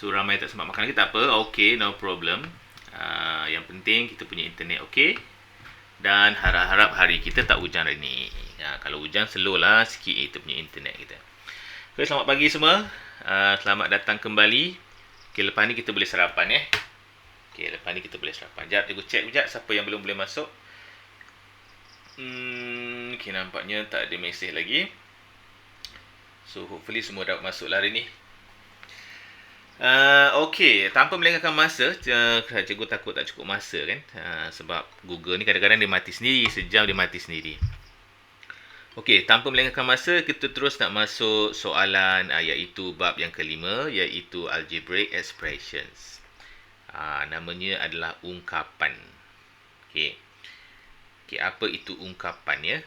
So ramai tak sempat makan lagi, tak apa. Okay, no problem. Yang penting kita punya internet okay. Dan harap-harap hari kita tak hujan hari ni. Kalau hujan slow lah sikit kita punya internet kita. Okay, selamat pagi semua. Selamat datang kembali. Okay, lepas ni kita boleh sarapan Okay, lepas ni kita boleh sarapan. Sekejap, cikgu check sekejap siapa yang belum boleh masuk. Okay, nampaknya tak ada mesej lagi. So, hopefully semua dapat masuk lah hari ni. Okay, tanpa melengahkan masa, cikgu takut tak cukup masa kan. Sebab Google ni kadang-kadang dia mati sendiri, sejam dia mati sendiri. Okay, tanpa melengahkan masa, kita terus nak masuk soalan iaitu bab yang kelima, iaitu algebraic expressions. Namanya adalah ungkapan. Okay. Okay, apa itu ungkapan ya?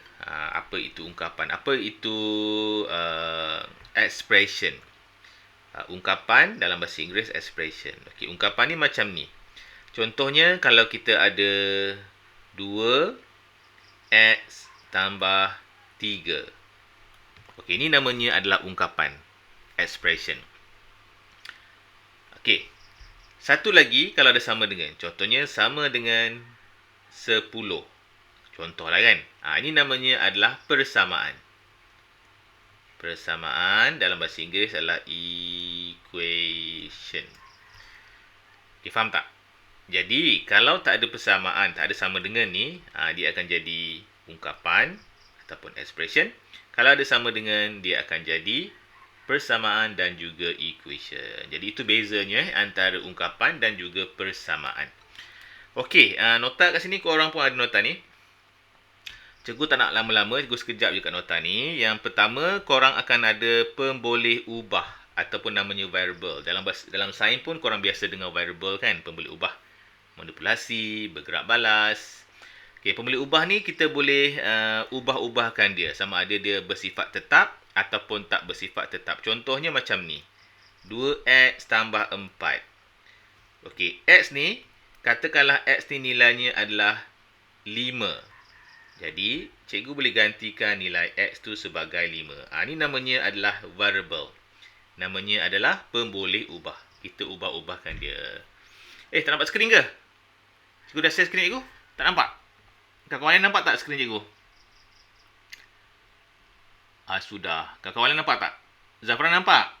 Apa itu ungkapan? Apa itu expression? Ungkapan dalam bahasa Inggeris expression. Okay, ungkapan ni macam ni. Contohnya kalau kita ada 2x tambah 3. Okay, ini namanya adalah ungkapan. Expression. Okay. Satu lagi kalau ada sama dengan. Contohnya sama dengan 10. Contohlah kan. Ini namanya adalah persamaan. Persamaan dalam bahasa Inggeris adalah equation. Okay, faham tak? Jadi, kalau tak ada persamaan, tak ada sama dengan ni, dia akan jadi ungkapan ataupun expression. Kalau ada sama dengan, dia akan jadi persamaan dan juga equation. Jadi, itu bezanya antara ungkapan dan juga persamaan. Okey, nota kat sini korang pun ada nota ni. Cikgu tak nak lama-lama, cikgu sekejap je kat nota ni. Yang pertama, korang akan ada pemboleh ubah ataupun namanya variable. Dalam sains pun korang biasa dengar variable kan, pemboleh ubah. Manipulasi, bergerak balas. Okey, pemboleh ubah ni kita boleh ubah-ubahkan dia. Sama ada dia bersifat tetap ataupun tak bersifat tetap. Contohnya macam ni. 2x tambah 4. Okey, x ni, katakanlah x ni nilainya adalah 5. Jadi, cikgu boleh gantikan nilai x tu sebagai 5. Ini namanya adalah variable. Namanya adalah pemboleh ubah. Kita ubah-ubahkan dia. Tak nampak skrin ke? Cikgu dah share skrin cikgu? Tak nampak? Kawan-kawan nampak tak skrin cikgu? Sudah. Kawan-kawan nampak tak? Zafran nampak?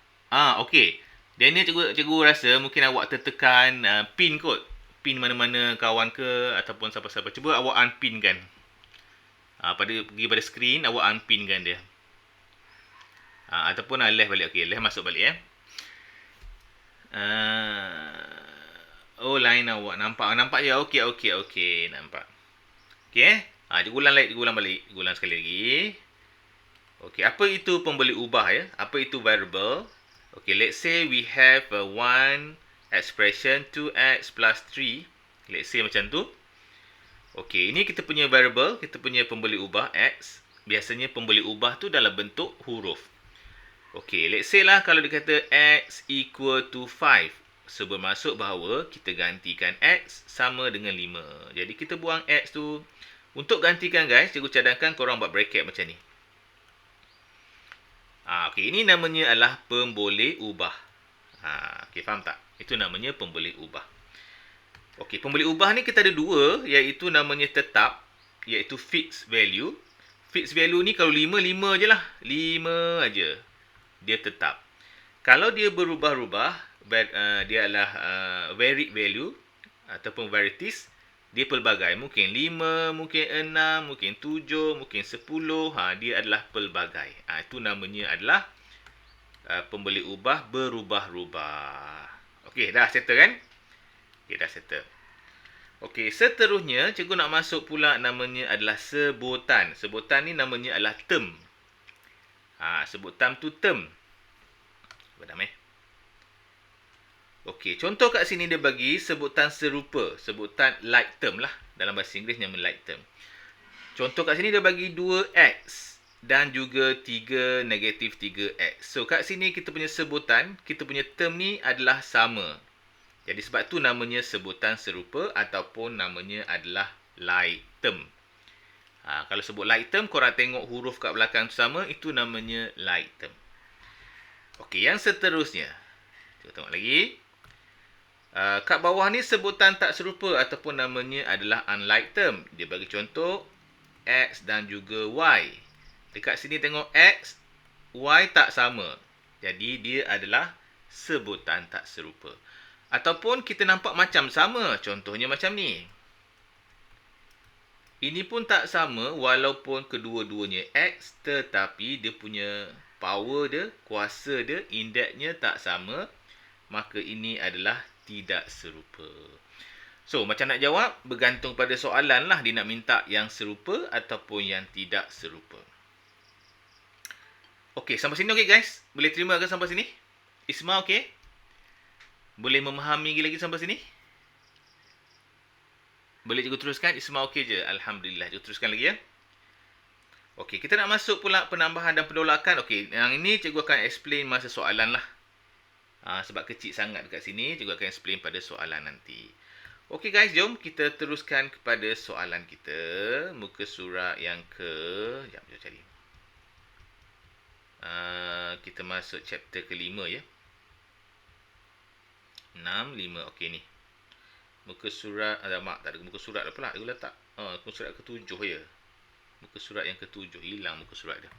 Okey. Dan ni cikgu rasa mungkin awak tertekan pin kot. Pin mana-mana kawan ke ataupun siapa-siapa. Cuba awak unpin kan. Pergi pada skrin, awak unpin kan dia. Ataupun left balik. Okey, left masuk balik line awak nampak je. Okey, nampak. Okey cikgu ulang balik. Cikgu ulang sekali lagi. Okey, apa itu pemboleh ubah ya? Apa itu variable? Okey, let's say we have one expression 2x plus 3. Let's say macam tu. Okey, ini kita punya variable, kita punya pemboleh ubah x. Biasanya pemboleh ubah tu dalam bentuk huruf. Okey, let's say lah kalau dia kata x equal to 5. So, bermaksud bahawa kita gantikan x sama dengan 5. Jadi, kita buang x tu. Untuk gantikan guys, cikgu cadangkan korang buat bracket macam ni. Okey, ini namanya adalah pemboleh ubah. Okey, faham tak? Itu namanya pemboleh ubah. Okey, pemboleh ubah ni kita ada dua, iaitu namanya tetap, iaitu fixed value. Fixed value ni kalau 5 je lah. 5 aja. Dia tetap. Kalau dia berubah-ubah, dia adalah varied value ataupun varieties, dia pelbagai. Mungkin 5, mungkin 6, mungkin 7, mungkin 10. Dia adalah pelbagai. Itu namanya adalah pemboleh ubah berubah-ubah. Okey, dah settle kan? Okey, dah settle. Okey, seterusnya cikgu nak masuk pula namanya adalah sebutan. Sebutan ni namanya adalah term. Sebutan tu term. Padam Okey, contoh kat sini dia bagi sebutan serupa. Sebutan like term lah. Dalam bahasa Inggeris nama like term. Contoh kat sini dia bagi 2x dan juga 3 negatif 3x. So, kat sini kita punya sebutan, kita punya term ni adalah sama. Jadi, sebab tu namanya sebutan serupa ataupun namanya adalah like term. Kalau sebut like term, korang tengok huruf kat belakang tu sama, itu namanya like term. Okey, yang seterusnya. Kita tengok lagi. Kat bawah ni sebutan tak serupa ataupun namanya adalah unlike term. Dia bagi contoh X dan juga Y. Dekat sini tengok X, Y tak sama. Jadi dia adalah sebutan tak serupa. Ataupun kita nampak macam sama. Contohnya macam ni. Ini pun tak sama walaupun kedua-duanya X, tetapi dia punya power dia, kuasa dia, indeksnya tak sama. Maka ini adalah tidak serupa. So, macam nak jawab, bergantung pada soalan lah dia nak minta yang serupa ataupun yang tidak serupa. Okey, sampai sini okey guys? Boleh terima ke sampai sini? Isma okey? Boleh memahami lagi sampai sini? Boleh cikgu teruskan? Isma okey je? Alhamdulillah. Cikgu teruskan lagi ya. Okey, kita nak masuk pula penambahan dan penolakan. Okey, yang ini cikgu akan explain masa soalan lah. Sebab kecil sangat dekat sini, cikgu akan explain pada soalan nanti. Okey guys, jom kita teruskan kepada soalan kita. Muka surat yang ke... Sekejap, jom cari. Kita masuk chapter ke-5 ya. 6, 5. Okey ni. Muka surat... Mak, tak ada muka surat dah pula. Dia letak. Muka surat ke-7 ya. Muka surat yang ke-7. Hilang muka surat dia.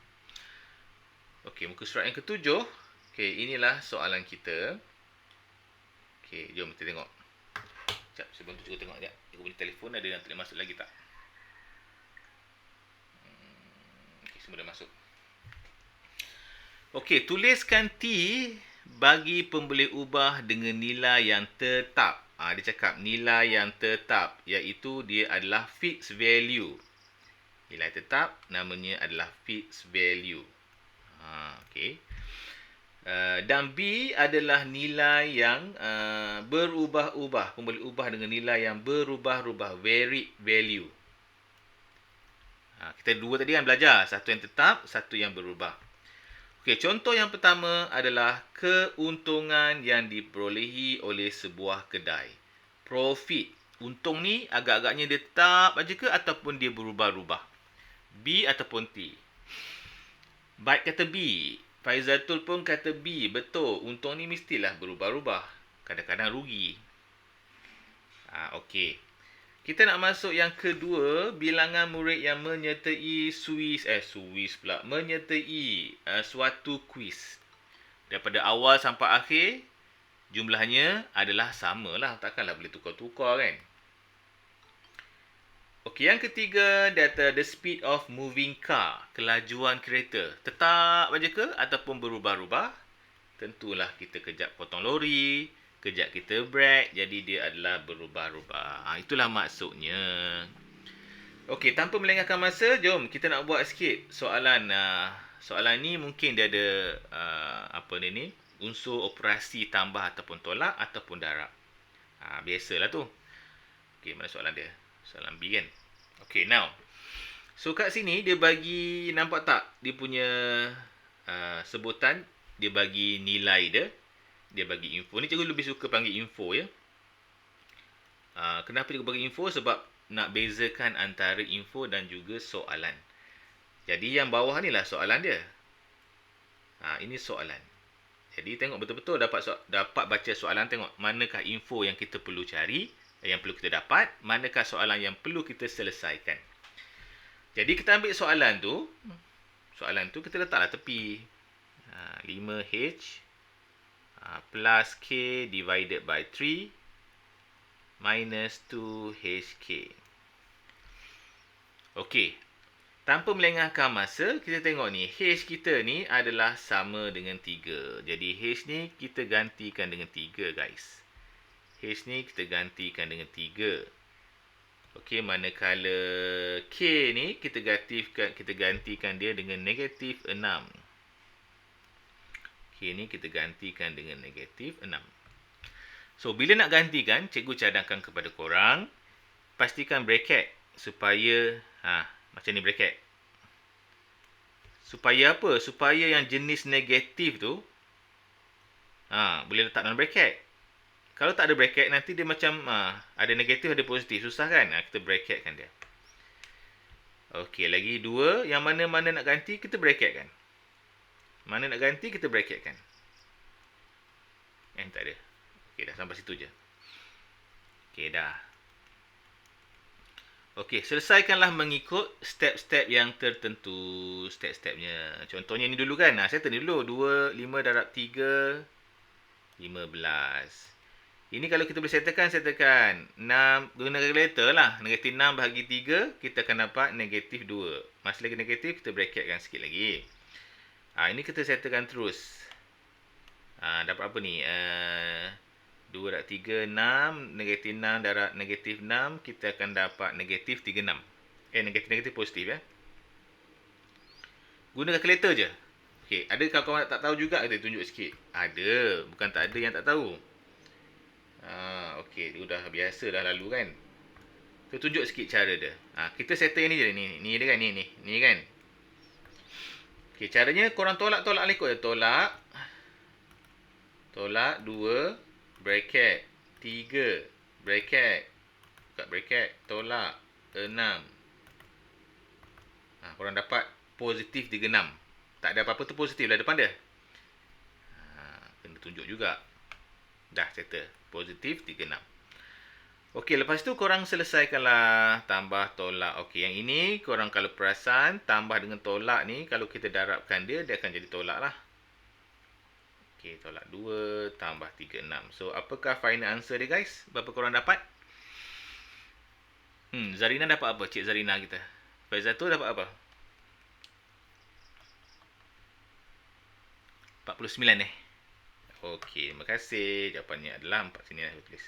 Okey, muka surat yang ke-7. Okey, inilah soalan kita. Okey, jom kita tengok. Sekejap, sebelum tu cikgu tengok sekejap. Cikgu punya telefon ada yang tak boleh masuk lagi tak? Okey, semua dah masuk. Okey, tuliskan T bagi pemboleh ubah dengan nilai yang tetap. Dia cakap nilai yang tetap, iaitu dia adalah fixed value. Nilai tetap namanya adalah fixed value. Okey. Dan B adalah nilai yang berubah-ubah. Pemboleh ubah dengan nilai yang berubah-ubah. Varied value. Kita dua tadi kan belajar. Satu yang tetap, satu yang berubah. Okey, contoh yang pertama adalah keuntungan yang diperolehi oleh sebuah kedai. Profit. Untung ni agak-agaknya dia tetap aja ke ataupun dia berubah-ubah? B ataupun T? Baik kata B. Faizatul pun kata B. Betul. Untung ni mestilah berubah-ubah. Kadang-kadang rugi. Okey. Kita nak masuk yang kedua. Bilangan murid yang menyertai menyertai suatu kuis. Daripada awal sampai akhir, jumlahnya adalah sama lah. Takkanlah boleh tukar-tukar kan? Okey, yang ketiga, data the speed of moving car, kelajuan kereta. Tetap aja ke ataupun berubah-ubah? Tentulah kita kejap potong lori, kejap kita brake, jadi dia adalah berubah-ubah. Itulah maksudnya. Okey, tanpa melengahkan masa, jom kita nak buat sikit soalan. Soalan ni mungkin dia ada unsur operasi tambah ataupun tolak ataupun darab. Biasalah tu. Okey, mana soalan dia? Soalan B kan? Okay, now. So, kat sini dia bagi, nampak tak? Dia punya sebutan, dia bagi nilai dia. Dia bagi info. Ni cikgu lebih suka panggil info ya. Kenapa cikgu bagi info? Sebab nak bezakan antara info dan juga soalan. Jadi, yang bawah ni lah soalan dia. Ini soalan. Jadi, tengok betul-betul dapat baca soalan. Tengok manakah info yang kita perlu cari, yang perlu kita dapat, manakah soalan yang perlu kita selesaikan. Jadi kita ambil soalan tu kita letaklah tepi. 5H plus K divided by 3 minus 2HK. Okey. Tanpa melengahkan masa, kita tengok ni. H kita ni adalah sama dengan 3. Jadi H ni kita gantikan dengan 3 guys. H ni kita gantikan dengan 3. Okey, manakala K ni kita gantikan dia dengan negatif 6. K ni kita gantikan dengan negatif 6. So, bila nak gantikan, cikgu cadangkan kepada korang, pastikan bracket supaya, macam ni bracket. Supaya apa? Supaya yang jenis negatif tu, boleh letak dalam bracket. Kalau tak ada bracket, nanti dia macam ada negatif, ada positif. Susah kan? Kita bracketkan dia. Okey, lagi 2. Yang mana-mana nak ganti, kita bracketkan. Mana nak ganti, kita bracketkan. Tak ada. Okey, dah sampai situ je. Okey, dah. Okey, selesaikanlah mengikut step-step yang tertentu. Step-stepnya. Contohnya ni dulu kan. Settle ni dulu. 2, 5 darab 3, 15. Ini kalau kita boleh settlekan 6, guna kalkulator lah. Negatif 6 bahagi 3, kita akan dapat negatif 2. Masih lagi negatif, kita bracketkan sikit lagi. Ini kita settlekan terus. Dapat apa ni? 2 darab 3, 6. Negatif 6 darab negatif 6, kita akan dapat negatif 36. Negatif positif ya. Guna kalkulator je. Okey, ada kawan-kawan tak tahu juga, kita tunjuk sikit. Ada, bukan tak ada yang tak tahu. Okey, dah biasa dah lalu kan. Kita tunjuk sikit cara dia. Kita settle ni je. Ni dia kan. Ni kan. Okey, caranya korang tolak ikut je. Tolak 2, bracket, 3, bracket, buka bracket, tolak 6. Korang dapat positif 36. Tak ada apa-apa tu positif lah depan dia. Kena tunjuk juga. Dah settle. Positif 36. Okey, lepas tu korang selesaikanlah tambah tolak. Okey, yang ini korang kalau perasan tambah dengan tolak ni, kalau kita darabkan dia akan jadi tolak lah. Okey, tolak 2 tambah 36. So, apakah final answer dia guys? Berapa korang dapat? Zarina dapat apa? Cik Zarina kita. Faizatul dapat apa? 49 Okey, terima kasih. Jawapannya adalah 4 sini lah tulis.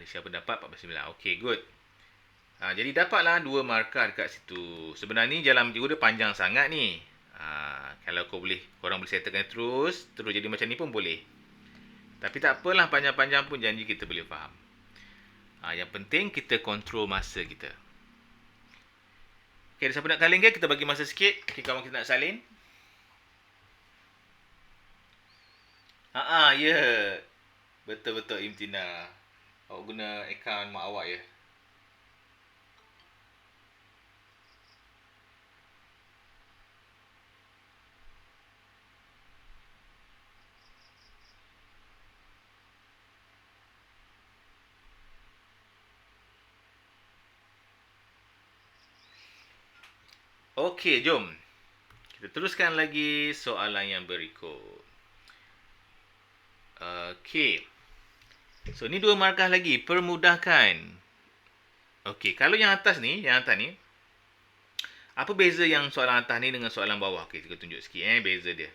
Siapa dapat 49? Okey, good. Jadi dapatlah 2 markah dekat situ. Sebenarnya jalan cikgu dia panjang sangat ni. Kalau korang boleh settlekan terus jadi macam ni pun boleh. Tapi tak apalah, panjang-panjang pun janji kita boleh faham. Yang penting kita kontrol masa kita. Okey, ada siapa nak salin ke? Kita bagi masa sikit. Okey, kawan kita nak salin. Ya. Betul-betul Imtina. Awak guna akaun mak awak ya. Okey, jom. Kita teruskan lagi soalan yang berikut. Okey. So, ni 2 markah lagi. Permudahkan. Okey, kalau yang atas ni, apa beza yang soalan atas ni dengan soalan bawah? Okey, kita tunjuk sikit beza dia.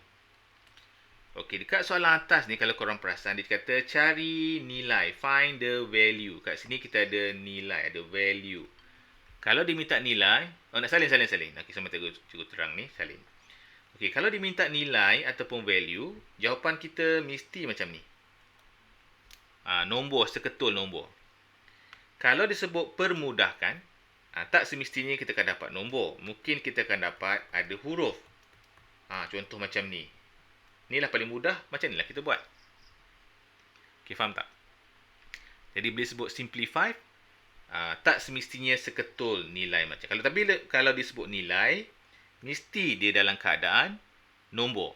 Okey, dekat soalan atas ni kalau korang perasan, dia kata cari nilai, find the value. Kat sini kita ada nilai, ada value. Kalau diminta nilai, nak salin. Okey, sama cikgu terang ni, salin. Okey, kalau diminta nilai ataupun value, jawapan kita mesti macam ni. Nombor, seketul nombor. Kalau disebut permudahkan, tak semestinya kita akan dapat nombor. Mungkin kita akan dapat ada huruf. Contoh macam ni. Inilah paling mudah, macam inilah kita buat. Okey, faham tak? Jadi bila sebut simplify, tak semestinya seketul nilai macam. Kalau disebut nilai, mesti dia dalam keadaan nombor.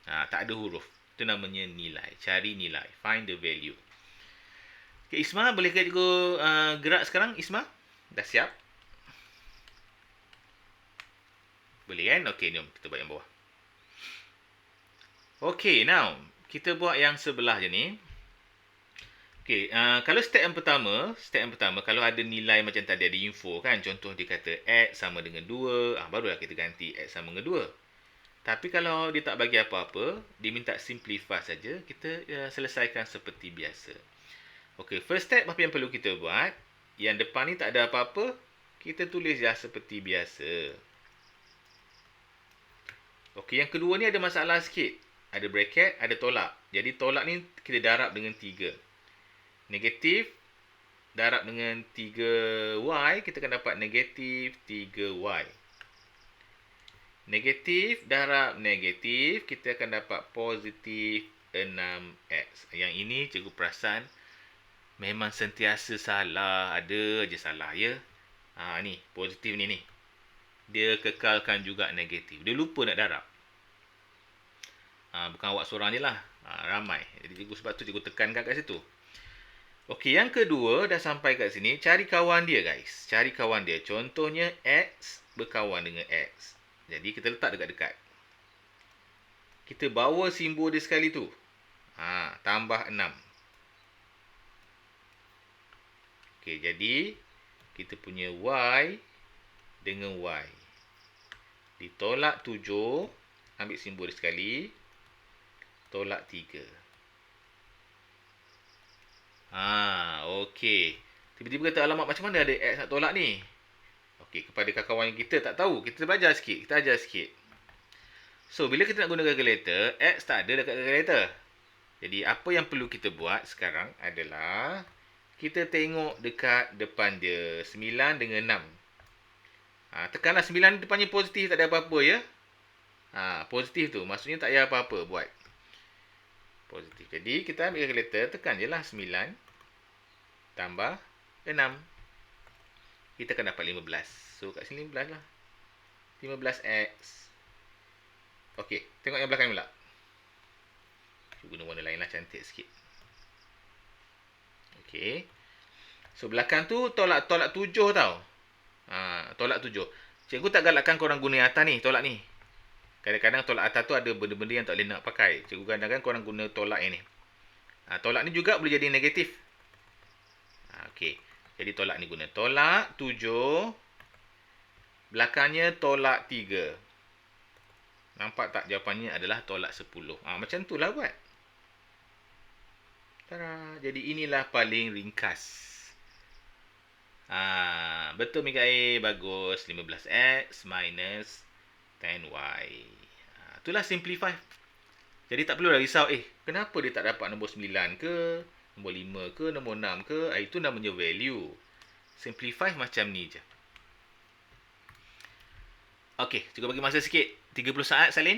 Tak ada huruf. Itu namanya nilai. Cari nilai. Find the value. Okay, Isma, boleh ke cikgu gerak sekarang? Isma, dah siap? Boleh kan? Okey, jom kita buat yang bawah. Okey, now kita buat yang sebelah je ni. Okey, kalau step yang pertama, kalau ada nilai macam tadi, ada info kan, contoh dia kata X sama dengan 2, barulah kita ganti X sama dengan 2. Tapi kalau dia tak bagi apa-apa, dia minta simplify saja, kita selesaikan seperti biasa. Okey, first step apa yang perlu kita buat? Yang depan ni tak ada apa-apa, kita tulis je seperti biasa. Okey, yang kedua ni ada masalah sikit. Ada bracket, ada tolak. Jadi tolak ni kita darab dengan 3. Negatif darab dengan 3Y, kita akan dapat negatif 3Y. Negatif darab negatif, kita akan dapat positif 6X. Yang ini cikgu perasan memang sentiasa salah. Ada je salah ya. Ni positif ni. Dia kekalkan juga negatif. Dia lupa nak darab. Bukan awak seorang je lah. Ramai. Jadi cikgu sebab tu cikgu tekankan kat situ. Okey, yang kedua dah sampai kat sini. Cari kawan dia guys. Cari kawan dia. Contohnya X berkawan dengan X. Jadi kita letak dekat-dekat. Kita bawa simbol dia sekali tu. Tambah 6. Okey, jadi kita punya Y dengan Y. Ditolak 7. Ambil simbol dia sekali. Tolak 3. Okey. Tiba-tiba kata, alamak, macam mana ada X nak tolak ni? Okey, kepada kawan kita tak tahu. Kita belajar sikit. Kita ajar sikit. So, bila kita nak guna calculator, X tak ada dekat calculator. Jadi, apa yang perlu kita buat sekarang adalah kita tengok dekat depan dia. 9 dengan 6. Tekanlah 9 depannya positif, tak ada apa-apa ya. Positif tu. Maksudnya tak payah apa-apa buat. Positif. Jadi, kita ambil calculator, tekan je lah 9 tambah 6. Kita akan dapat 15. So, kat sini 15 lah. 15x. Okey, tengok yang belakang pula. Guna warna lain lah, cantik sikit. Okey. So, belakang tu tolak 7 tau. Tolak 7. Cikgu tak galakkan korang guna yang atas ni, tolak ni. Kadang-kadang tolak atas tu ada benda-benda yang tak boleh nak pakai. Cikgu kadang-kadang korang guna tolak yang ni. Tolak ni juga boleh jadi negatif. Okey. Jadi tolak ni guna tolak 7. Belakangnya tolak 3. Nampak tak, jawapannya adalah tolak 10. Macam tu lah buat. Tara. Jadi inilah paling ringkas. Betul Mikael. Bagus. 15x minus 10y. Itulah simplify. Jadi tak perlu risau. Kenapa dia tak dapat nombor 9 ke? Nombor 5 ke? Nombor 6 ke? Itu namanya value. Simplify macam ni je. Okey, cikgu bagi masa sikit. 30 saat, Salin.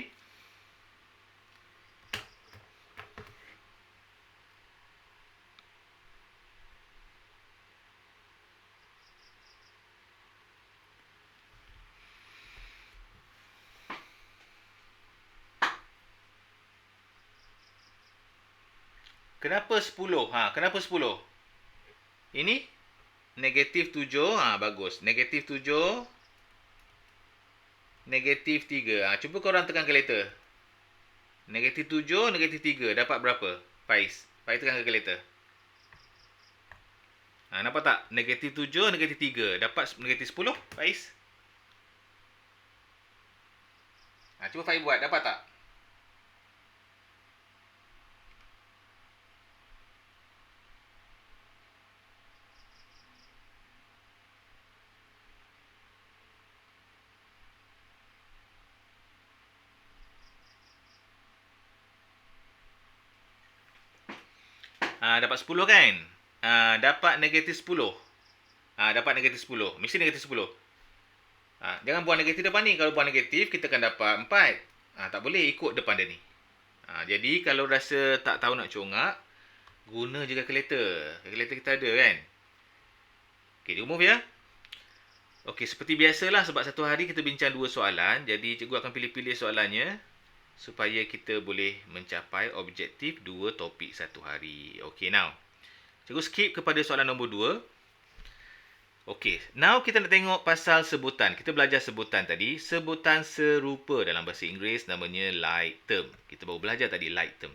Kenapa 10? Kenapa 10? Ini negatif 7. Bagus. Negatif 7. Negatif 3. Cuba korang tekan kalkulator. Negatif 7, negatif 3. Dapat berapa? Faiz. Faiz tekan kalkulator. Nampak tak? Negatif 7, negatif 3. Dapat negatif 10. Faiz. Cuba Faiz buat. Dapat tak? Dapat 10 kan? Dapat negatif 10. Dapat negatif 10. Mesti negatif 10. Jangan buang negatif depan ni. Kalau buang negatif, kita akan dapat 4. Tak boleh ikut depan dia ni. Jadi, kalau rasa tak tahu nak congak, guna je kalkulator. Kalkulator kita ada kan? Okey, remove ya. Okey, seperti biasalah sebab satu hari kita bincang 2 soalan. Jadi, cikgu akan pilih-pilih soalannya supaya kita boleh mencapai objektif 2 topik satu hari. Okey, now. Cikgu skip kepada soalan nombor 2. Okey, now kita nak tengok pasal sebutan. Kita belajar sebutan tadi. Sebutan serupa dalam bahasa Inggeris namanya like term. Kita baru belajar tadi like term.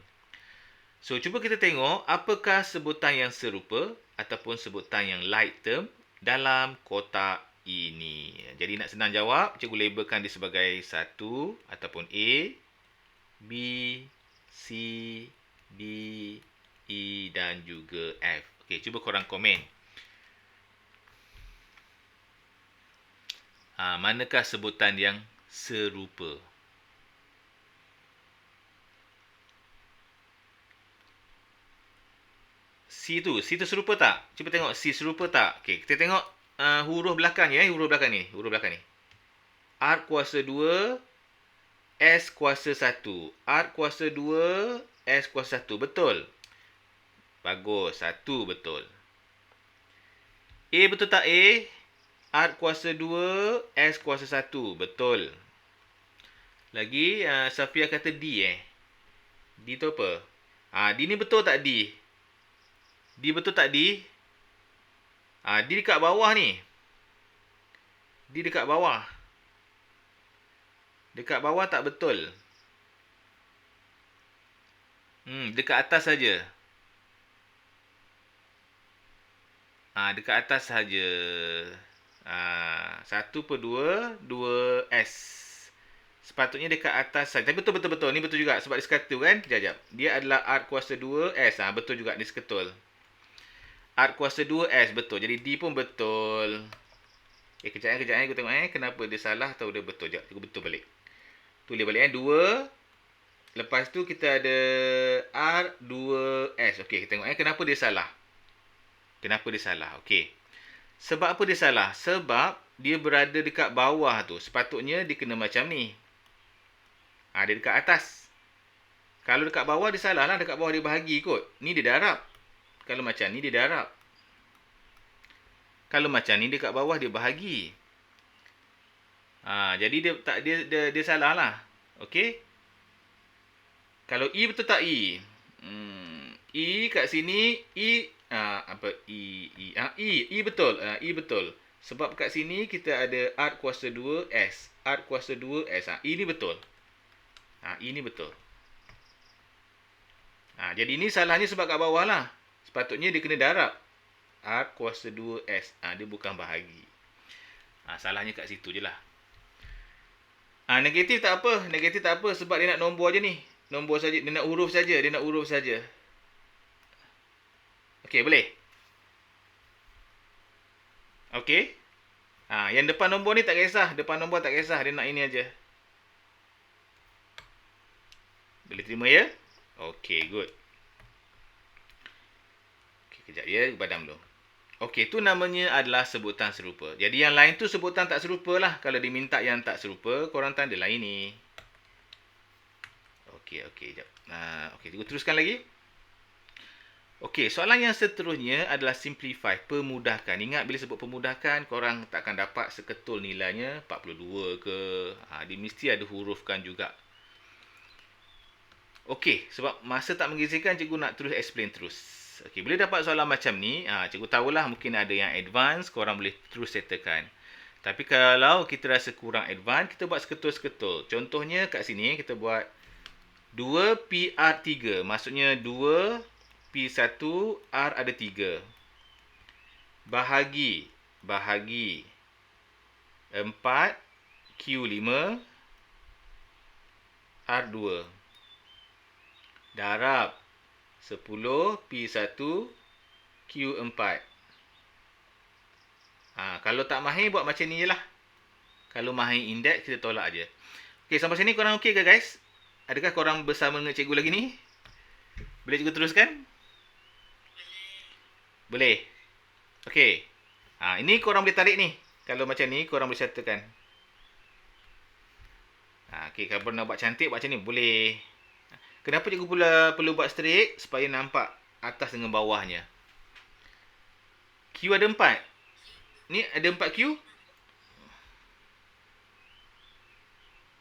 So, cuba kita tengok apakah sebutan yang serupa ataupun sebutan yang like term dalam kotak ini. Jadi, nak senang jawab, cikgu labelkan dia sebagai 1 ataupun A, B, C, D, E dan juga F. Okey, cuba korang komen. Manakah sebutan yang serupa? C tu serupa tak? Cuba tengok C serupa tak? Okey, kita tengok huruf belakang ya, huruf belakang ni. R kuasa 2, S kuasa 1. R kuasa 2, S kuasa 1. Betul. Bagus. 1 betul. A betul tak A? R kuasa 2, S kuasa 1. Betul. Lagi, Safia kata D D tu apa? D ni betul tak D? D betul tak D? D dekat bawah ni. D dekat bawah. Dekat bawah tak betul. Dekat atas saja. Dekat atas saja. 1/2, 2S. Sepatutnya dekat atas saja. Tapi betul. Ni betul juga sebab dia sekatu kan? Sekejap. Dia adalah art kuasa 2S. Betul juga ni seketul. Art kuasa 2S betul. Jadi D pun betul. Kejap aku tengok kenapa dia salah atau dia betul. Sekejap, aku betul balik. Tulis balik 2. Lepas tu kita ada R2S. Okey, kita tengok kenapa dia salah. Kenapa dia salah? Okey. Sebab apa dia salah? Sebab dia berada dekat bawah tu. Sepatutnya dia kena macam ni. Dia dekat atas. Kalau dekat bawah dia salah lah. Dekat bawah dia bahagi kot. Ni dia darab. Kalau macam ni dia darab. Kalau macam ni dekat bawah dia bahagi. Jadi dia salah lah. Okey. Kalau E betul tak E? E kat sini E E betul. E betul. Sebab kat sini kita ada art kuasa 2S. Art kuasa 2S. E ni betul. E ni betul. Jadi ni salahnya sebab kat bawah lah. Sepatutnya dia kena darab. Art kuasa 2S. Dia bukan bahagi. Salahnya kat situ je lah. Negatif tak apa. Negatif tak apa sebab dia nak nombor je ni. Nombor saja. Dia nak huruf saja. Dia nak huruf saja. Okey, boleh? Okey. Yang depan nombor ni tak kisah. Depan nombor tak kisah. Dia nak ini aja. Boleh terima ya? Okey, good. Okey, kejap ya. Padam dulu. Okey, tu namanya adalah sebutan serupa. Jadi yang lain tu sebutan tak serupa lah. Kalau diminta yang tak serupa, korang tanda lain ni. Okey, sekejap. Okey, teruskan lagi. Okey, soalan yang seterusnya adalah simplify, pemudahkan. Ingat bila sebut pemudahkan, korang takkan dapat seketul nilainya 42 ke. Dia mesti ada hurufkan juga. Okey, sebab masa tak mengizinkan, cikgu nak terus explain terus. Okey, bila dapat soalan macam ni, cikgu tahulah mungkin ada yang advance, korang boleh terus settlekan. Tapi kalau kita rasa kurang advance, kita buat seketul-seketul. Contohnya kat sini kita buat 2PR3. Maksudnya 2P1 R ada 3. Bahagi 4Q5 R2. Darab 10P1 Q4. Kalau tak mahir buat macam ni je lah. Kalau mahir indeks kita tolak aje. Okey, sampai sini korang okey ke guys? Adakah korang bersama dengan cikgu lagi ni? Boleh cikgu teruskan? Boleh. Okey. Ini korang boleh tarik ni. Kalau macam ni korang boleh settlekan. Okey, kalau nak buat cantik buat macam ni boleh. Kenapa cikgu pula perlu buat straight? Supaya nampak atas dengan bawahnya. Q ada 4. Ni ada 4Q.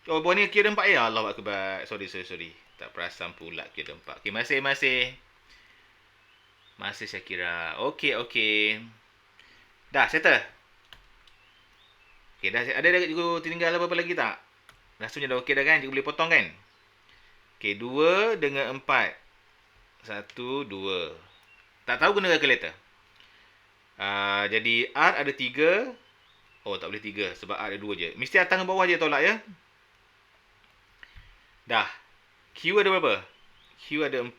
Oh, bawah ni Q ada 4 ya? Allah Akbar. Sorry. Tak perasan pula Q ada 4. Okey, masih saya kira. Okey. Dah, settle. Okey, dah ada cikgu tinggal apa-apa lagi tak? Rasanya dah okey dah kan? Cikgu boleh potong kan? Okey, 2 dengan 4. 1, 2. Tak tahu guna calculator. Jadi R ada 3. Oh, tak boleh 3 sebab R ada 2 je. Mesti atas dan bawah je tolak ya. Dah. Q ada berapa? Q ada 4.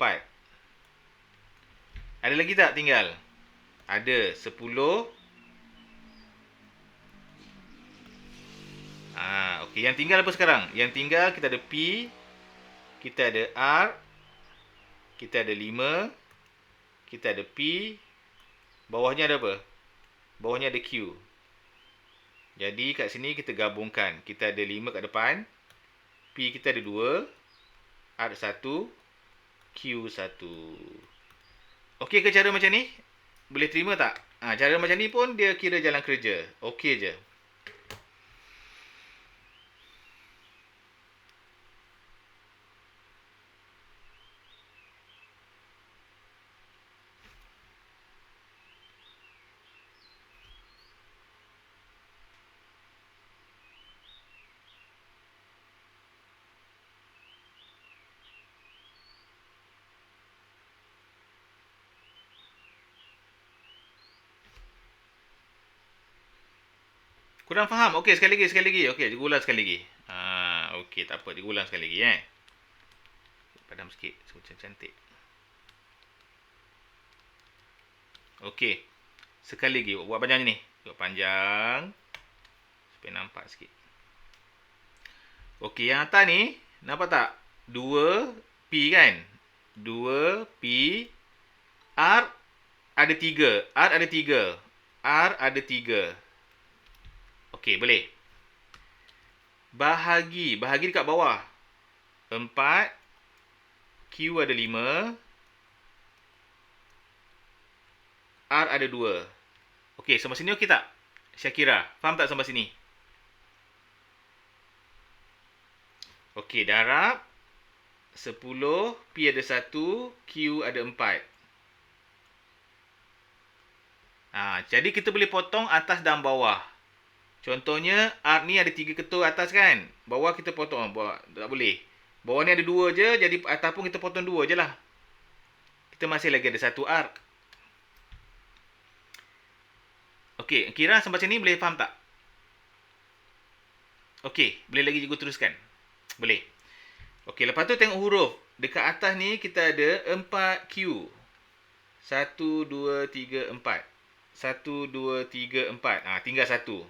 Ada lagi tak tinggal? Ada 10. Okey, yang tinggal apa sekarang? Yang tinggal kita ada P, kita ada R, kita ada 5, kita ada P, bawahnya ada apa? Bawahnya ada Q. Jadi kat sini kita gabungkan. Kita ada 5 kat depan, P kita ada 2, R 1, Q 1. Okey ke cara macam ni? Boleh terima tak? Cara macam ni pun dia kira jalan kerja. Okey je. Kurang faham? Okey, sekali lagi. Okey, cikgu ulang sekali lagi. Okey, tak apa. Cikgu ulang sekali lagi, Padam sikit, macam cantik. Okey. Sekali lagi, buat panjang ni. Buat panjang. Supaya nampak sikit. Okey, yang atas ni, nampak tak? 2P kan? 2P. R ada 3. R ada 3. R ada 3. Okey, boleh. Bahagi dekat bawah. 4. Q ada 5. R ada 2. Okey, sampai sini okey tak? Syakira, faham tak sampai sini? Okey, darab 10, P ada 1, Q ada 4. Jadi kita boleh potong atas dan bawah. Contohnya, R ni ada 3 ketul atas kan? Bawah kita potong. Bawah, tak boleh. Bawah ni ada 2 je, jadi atas pun kita potong 2 je lah. Kita masih lagi ada 1 R. Okey, kira sampai sini boleh faham tak? Okey, boleh lagi cikgu teruskan? Boleh. Okey, lepas tu tengok huruf. Dekat atas ni kita ada 4Q. 1, 2, 3, 4. 1, 2, 3, 4. Tinggal 1.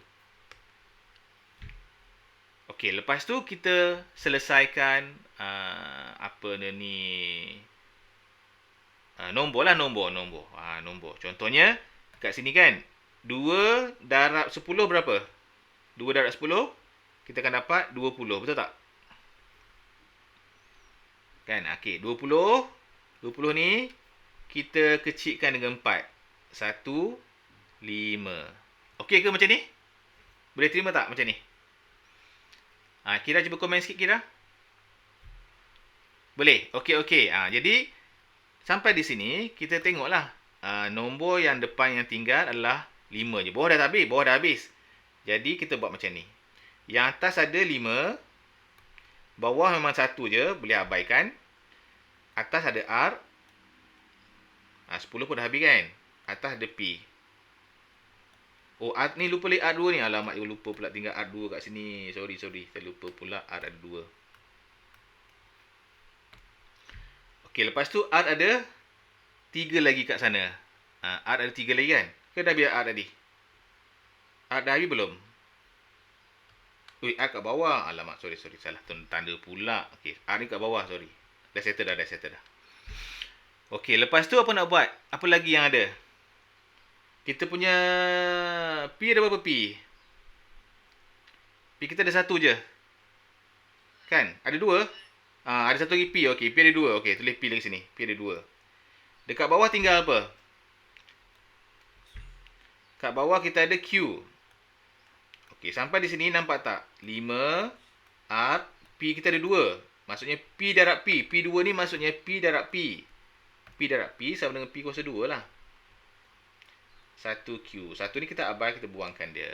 Okey, lepas tu kita selesaikan apa ni? Nombor lah, nombor. Nombor. Contohnya, kat sini kan, 2 darab 10 berapa? 2 darab 10, kita akan dapat 20. Betul tak? Kan? Okey, 20. 20 ni, kita kecilkan dengan 4. 1, 5. Okey ke macam ni? Boleh terima tak macam ni? Kira cuba komen sikit, Kira. Boleh? Okey. Jadi, sampai di sini, kita tengoklah. Nombor yang depan yang tinggal adalah 5 je. Bawah dah habis. Jadi, kita buat macam ni. Yang atas ada 5. Bawah memang 1 je. Boleh abaikan. Atas ada R. 10 pun dah habis kan? Atas ada P. R ni lupa lagi R2 ni. Alamak, lupa pula tinggal R2 kat sini. Sorry. Saya lupa pula R ada 2. Okey, lepas tu R ada 3 lagi kat sana. R ada 3 lagi kan? Ke dah biar R tadi? R dah habis belum? R kat bawah. Alamak, sorry. Salah tanda pula. Okey, R ni kat bawah, sorry. Dah settle dah. Okey, lepas tu apa nak buat? Apa lagi yang ada? Kita punya P ada berapa P? P kita ada 1 je. Kan? Ada 2? Ada 1 lagi P. Okey, P ada 2. Okey, tulis P lagi sini. P ada 2. Dekat bawah tinggal apa? Kat bawah kita ada Q. Okey, sampai di sini nampak tak? 5 R, P kita ada 2. Maksudnya P darab P. P2 ni maksudnya P darab P. P darab P sama dengan P kuasa 2 lah. 1Q. 1 ni kita abai, kita buangkan dia.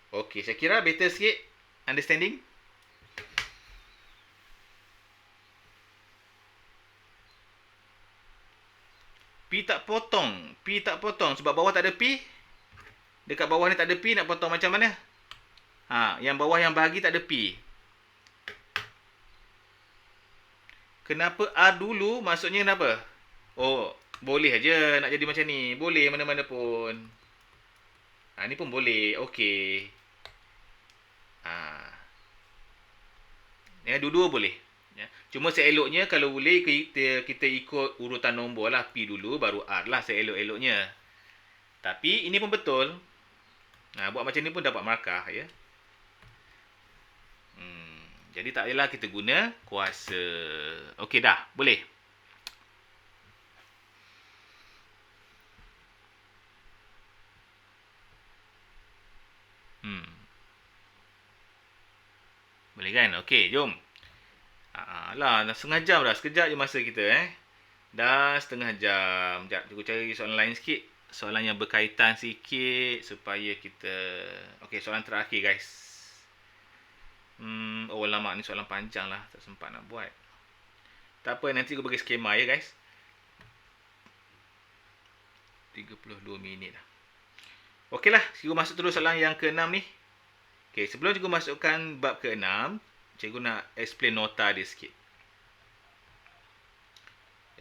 Okey, saya kira better sikit. Understanding? P tak potong. Sebab bawah tak ada P. Dekat bawah ni tak ada P, nak potong macam mana? Yang bawah yang bahagi tak ada P. Kenapa R dulu? Maksudnya kenapa? Boleh aja nak jadi macam ni. Boleh mana-mana pun. Ni pun boleh. Okey. Dua-dua boleh. Cuma seeloknya kalau boleh kita ikut urutan nombor lah. P dulu baru R lah seelok-eloknya. Tapi ini pun betul. Buat macam ni pun dapat markah ya. Jadi tak payahlah kita guna kuasa. Okey dah, boleh. Boleh kan? Okey, jom. Dah setengah jam dah. Sekejap je masa kita Dah setengah jam. Sekejap, aku cari soalan lain sikit. Soalan yang berkaitan sikit supaya kita... Okey, soalan terakhir guys. Lama ni soalan panjang lah. Tak sempat nak buat. Tak apa, nanti aku bagi skema ya guys. 32 minit dah. Okeylah, cikgu masuk terus soalan yang ke-6 ni. Okey, sebelum cikgu masukkan bab ke-6, cikgu nak explain nota dia sikit.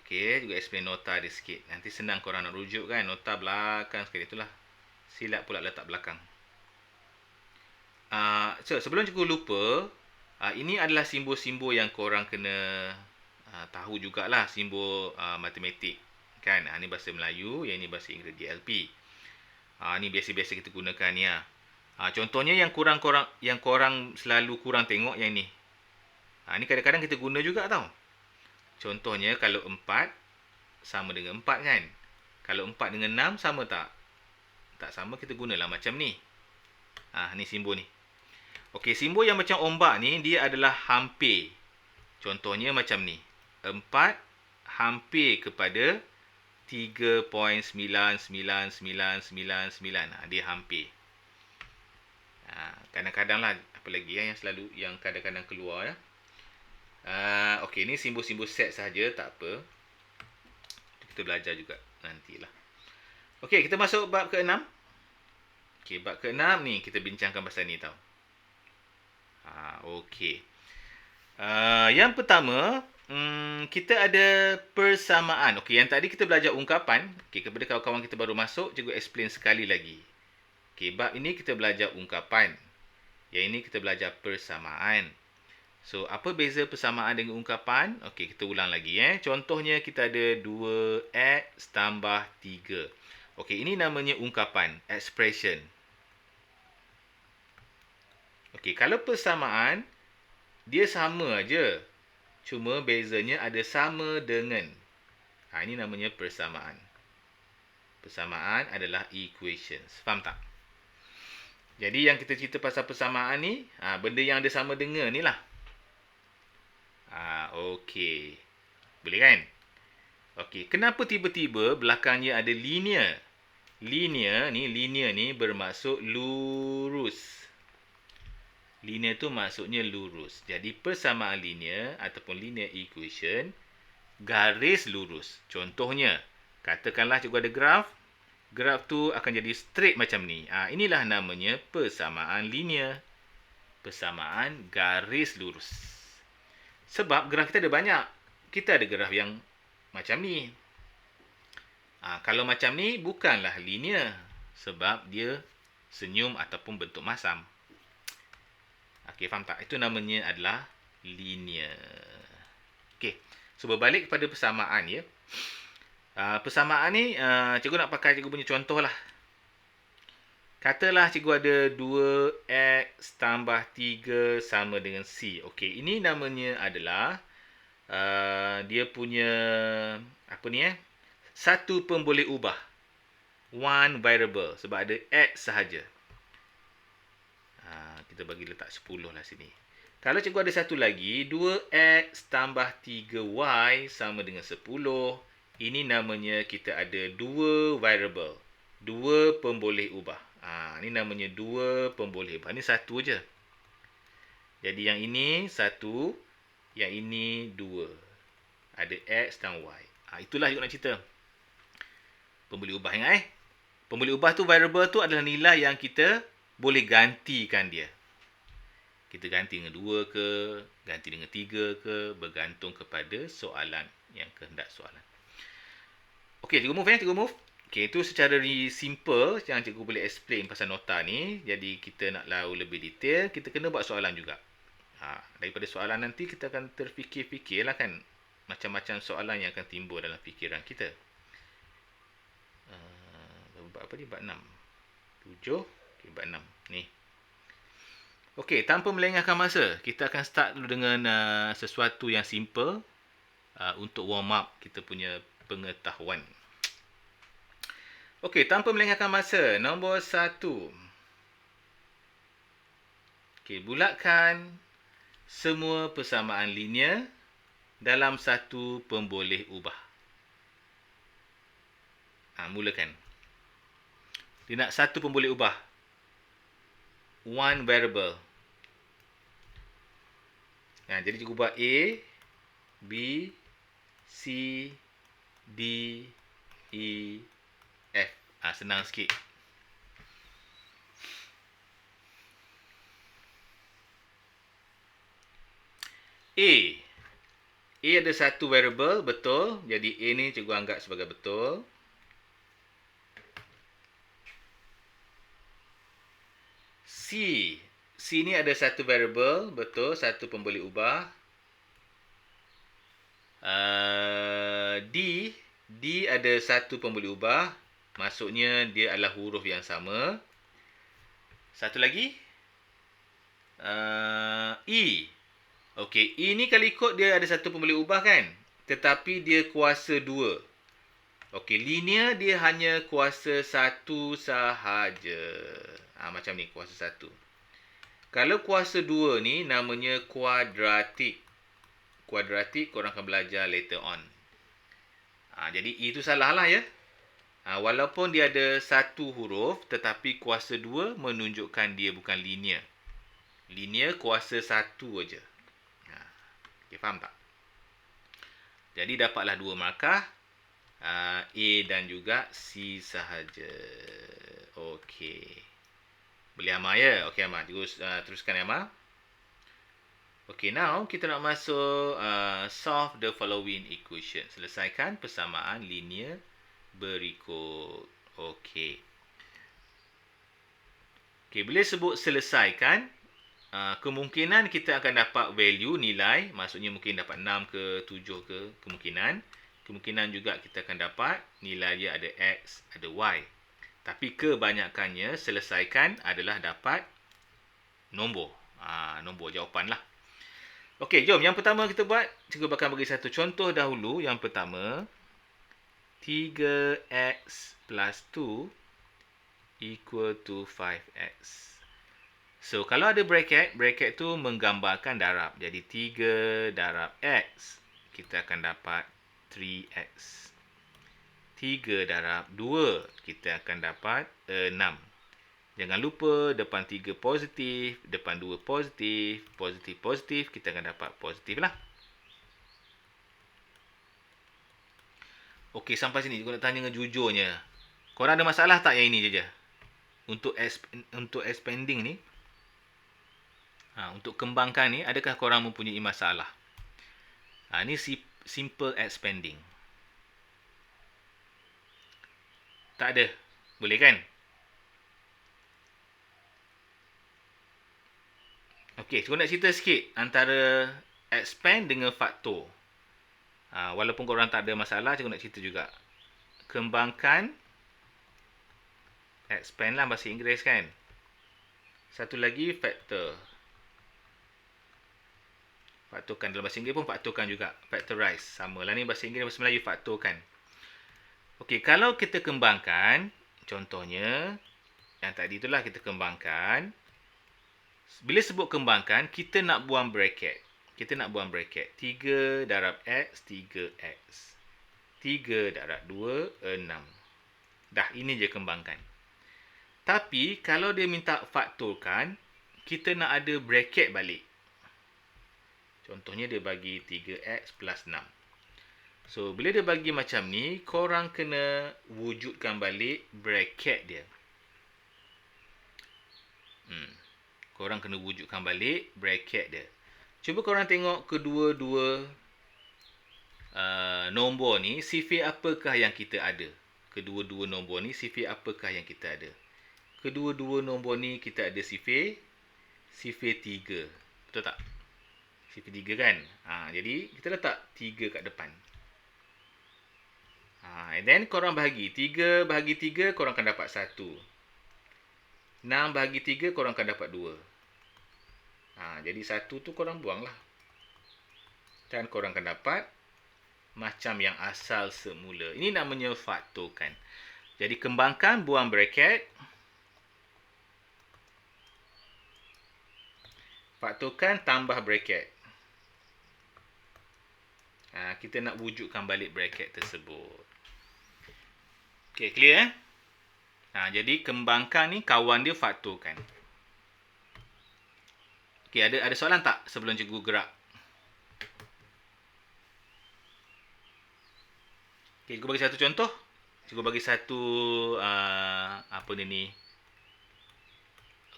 Okey, cikgu explain nota dia sikit. Nanti senang korang nak rujuk kan, nota belakang sekali itulah. Silap pula letak belakang. Sebelum cikgu lupa, ini adalah simbol-simbol yang korang kena tahu jugalah, simbol matematik. Kan, ini bahasa Melayu, yang ini bahasa Inggeris DLP. Ni biasa-biasa kita gunakan ni. Contohnya yang korang selalu kurang tengok yang ni. Ni kadang-kadang kita guna juga tau. Contohnya kalau 4 sama dengan 4 kan. Kalau 4 dengan 6 sama tak? Tak sama, kita gunalah macam ni. Ni simbol ni. Okey, simbol yang macam ombak ni dia adalah hampir. Contohnya macam ni. 4 hampir kepada 3.99999. Dia hampir. Kadang-kadang lah, apa lagi yang selalu, yang kadang-kadang keluar ya. Okey, ni simbol-simbol set saja, tak apa. Kita belajar juga nantilah. Okey, kita masuk bab ke-6. Okey, bab ke-6 ni kita bincangkan pasal ni tau. Okey. Yang pertama, kita ada persamaan. Okey, yang tadi kita belajar ungkapan. Okey, kepada kawan-kawan kita baru masuk, cikgu explain sekali lagi. Okey, bab ini kita belajar ungkapan. Yang ini kita belajar persamaan. So, apa beza persamaan dengan ungkapan? Okey, kita ulang lagi. Contohnya, kita ada 2x tambah 3. Okey, ini namanya ungkapan, expression. Okey, kalau persamaan, dia sama aja. Cuma bezanya ada sama dengan. Ini namanya persamaan. Persamaan adalah equations. Faham tak? Jadi, yang kita cerita pasal persamaan ni, benda yang ada sama dengan ni lah. Okey. Boleh kan? Okey, kenapa tiba-tiba belakangnya ada linear? Linear ni bermaksud lurus. Linear tu maksudnya lurus. Jadi persamaan linear ataupun linear equation, garis lurus. Contohnya, katakanlah cikgu ada graf. Graf tu akan jadi straight macam ni. Inilah namanya persamaan linear. Persamaan garis lurus. Sebab graf kita ada banyak. Kita ada graf yang macam ni. Kalau macam ni, bukanlah linear. Sebab dia senyum ataupun bentuk masam. Okey, faham tak? Itu namanya adalah linear. Okey, so berbalik kepada persamaan ya. Persamaan ni, cikgu nak pakai cikgu punya contoh lah. Katalah cikgu ada 2x tambah 3 sama dengan C. Okey, ini namanya adalah dia punya apa ni satu pemboleh ubah. One variable. Sebab ada x sahaja. Kita bagi letak 10 lah sini. Kalau cikgu ada satu lagi, 2x tambah 3y sama dengan 10. Ini namanya kita ada dua variable. Dua pemboleh ubah. Ini namanya dua pemboleh ubah. Ini satu je. Jadi yang ini satu, yang ini dua. Ada x dan y. Itulah cikgu nak cerita. Pemboleh ubah, ingat Pemboleh ubah tu, variable tu adalah nilai yang kita boleh gantikan dia. Kita ganti dengan 2 ke, ganti dengan 3 ke, bergantung kepada soalan yang kehendak soalan. Okey, cikgu move cikgu move. Okey, itu secara simple yang cikgu boleh explain pasal nota ni. Jadi kita nak tahu lebih detail, kita kena buat soalan juga. Daripada soalan nanti kita akan terfikir-fikirlah kan, macam-macam soalan yang akan timbul dalam fikiran kita. Bab apa ni? Bab 6. 7. Okey, bab 6. Ni. Okey, tanpa melengahkan masa, kita akan start dulu dengan sesuatu yang simple untuk warm up kita punya pengetahuan. Okey, tanpa melengahkan masa, nombor 1. Okey, bulatkan semua persamaan linear dalam satu pemboleh ubah. Mulakan. Dia nak satu pemboleh ubah. One variable. Jadi cikgu buat A, B, C, D, E, F. Senang sikit. A. A ada satu variable, betul. Jadi A ni cikgu anggap sebagai betul. C. C ni ada satu variable, betul. Satu pun boleh ubah. D. D ada satu pun boleh ubah. Maksudnya dia adalah huruf yang sama. Satu lagi. E. Okey, E ni kalau ikut dia ada satu pun boleh ubah kan? Tetapi dia kuasa dua. Okey, linear dia hanya kuasa satu sahaja. Macam ni, kuasa satu. Kalau kuasa dua ni namanya kuadratik. Kuadratik korang akan belajar later on. Jadi E tu salah lah ya. Walaupun dia ada satu huruf, tetapi kuasa dua menunjukkan dia bukan linear. Linear kuasa satu aja. Okay, faham tak? Jadi dapatlah dua markah. A dan juga C sahaja. Okey. Boleh amal ya? Okey amal. Teruskan amal. Okey, now kita nak masuk solve the following equation. Selesaikan persamaan linear berikut. Okey. Okey, bila sebut selesaikan, kemungkinan kita akan dapat value nilai, maksudnya mungkin dapat 6 ke 7 ke kemungkinan. Kemungkinan juga kita akan dapat nilai dia ada X, ada Y. Tapi kebanyakannya selesaikan adalah dapat nombor. Nombor jawapan lah. Okey, jom yang pertama kita buat. Cikgu bakal bagi satu contoh dahulu. Yang pertama, 3x plus 2 equal to 5x. So, kalau ada bracket, bracket tu menggambarkan darab. Jadi, 3 darab x, kita akan dapat 3x. 3 darab 2, kita akan dapat 6. Jangan lupa, depan 3 positif, depan 2 positif, positif, kita akan dapat positif lah. Okey, sampai sini. Aku nak tanya dengan jujurnya. Korang ada masalah tak yang ini je? Untuk expanding ni, untuk kembangkan ni, adakah korang mempunyai masalah? Ni simple expanding. Tak ada. Boleh kan? Okey, cikgu nak cerita sikit antara expand dengan faktor. Walaupun korang tak ada masalah, cikgu nak cerita juga. Kembangkan, expand lah bahasa Inggeris kan. Satu lagi, factor. Faktorkan. Dalam bahasa Inggeris pun faktorkan juga. Factorize. Sama lah ni bahasa Inggeris, bahasa Melayu faktorkan. Okey, kalau kita kembangkan, contohnya, yang tadi itulah kita kembangkan. Bila sebut kembangkan, kita nak buang bracket. 3 darab X, 3X. 3 darab 2, 6. Dah, ini je kembangkan. Tapi, kalau dia minta faktorkan, kita nak ada bracket balik. Contohnya dia bagi 3x plus 6. So, bila dia bagi macam ni, korang kena wujudkan balik bracket dia. Korang kena wujudkan balik bracket dia. Cuba korang tengok kedua-dua nombor ni, sifir apakah yang kita ada? Kedua-dua nombor ni, sifir apakah yang kita ada? Kedua-dua nombor ni kita ada sifir 3. Betul tak? Sifir 3 kan? Jadi, kita letak 3 kat depan. And then, korang bahagi. 3 bahagi 3, korang akan dapat 1. 6 bahagi 3, korang akan dapat 2. Jadi, 1 tu korang buang lah. Dan korang akan dapat macam yang asal semula. Ini namanya faktorkan. Jadi, kembangkan, buang bracket. Faktorkan, tambah bracket. Kita nak wujudkan balik bracket tersebut. Okey, clear jadi kembangkan ni kawan dia faktorkan. Okey, ada soalan tak sebelum cikgu gerak? Okey, cikgu bagi satu contoh. Cikgu bagi satu apa ni?